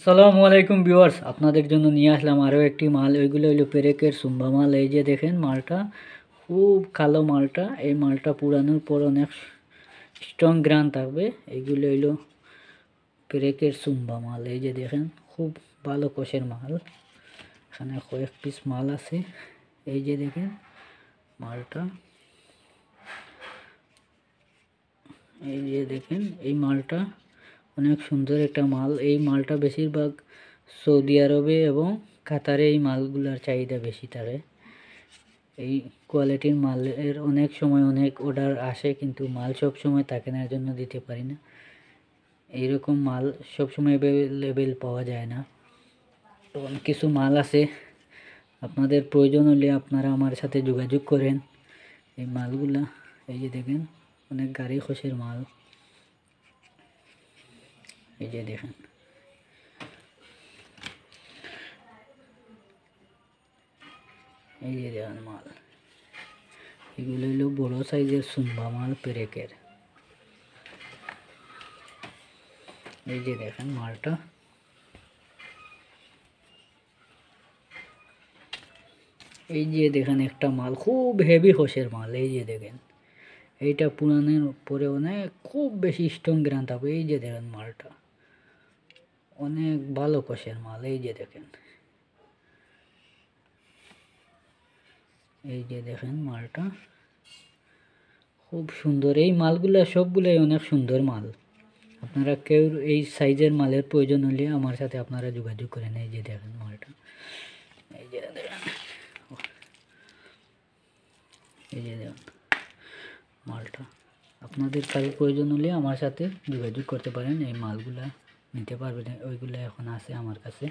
আসসালামু আলাইকুম ভিউয়ার্স, আপনাদের জন্য নিয়ে আসলাম আরও একটি মাল। ওইগুলো হইলো পেরেকের সুম্বা মাল। এই যে দেখেন মালটা, খুব কালো মালটা। এই মালটা পুরানোর পর অনেক স্ট্রং গ্রান থাকবে। এইগুলো হইলো পেরেকের সুম্বা মাল। এই যে দেখেন খুব ভালো কোষের মাল। এখানে কয়েক পিস মাল আছে। এই যে দেখেন মালটা, এই যে দেখেন এই মালটা অনেক সুন্দর একটা মাল। এই মালটা বেশিরভাগ সৌদি আরবে এবং কাতারে এই মালগুলার চাহিদা বেশি থাকে। এই কোয়ালিটির মালের অনেক সময় অনেক অর্ডার আসে, কিন্তু মাল সব সময় থাকে না, এর জন্য দিতে পারি না। এইরকম মাল সব সময় অ্যাভেলেবেল পাওয়া যায় না। তো কিছু মাল আছে, আপনাদের প্রয়োজন হলে আপনারা আমার সাথে যোগাযোগ করেন। এই মালগুলা এই যে দেখেন অনেক গাড়ি খোসের মাল। এই যে দেখেন, এই যে দেখেন মাল। এগুলো হলো বড় সাইজের সুম্বা মাল পেরেকের। এই যে দেখেন মালটা, এই যে দেখেন একটা মাল খুব হেভি খোসের মাল। এই যে দেখেন এইটা পুরানোর পরে অনেক খুব বেশি স্ট্রং গ্রান থাকবে। এই যে দেখেন মালটা অনেক ভালো কোষের মাল। এই যে দেখেন, এই যে দেখেন মালটা খুব সুন্দর। এই মালগুলা সবগুলাই অনেক সুন্দর মাল। আপনারা কেউ এই সাইজের মালের প্রয়োজন হলে আমার সাথে আপনারা যোগাযোগ করেন। এই যে দেখেন মালটা, এই যে দেখেন, এই যে দেখেন মালটা। আপনাদের কারো প্রয়োজন হলে আমার সাথে যোগাযোগ করতে পারেন, এই মালগুলা নিতে পারবেন। ওইগুলো এখন আছে আমার কাছে।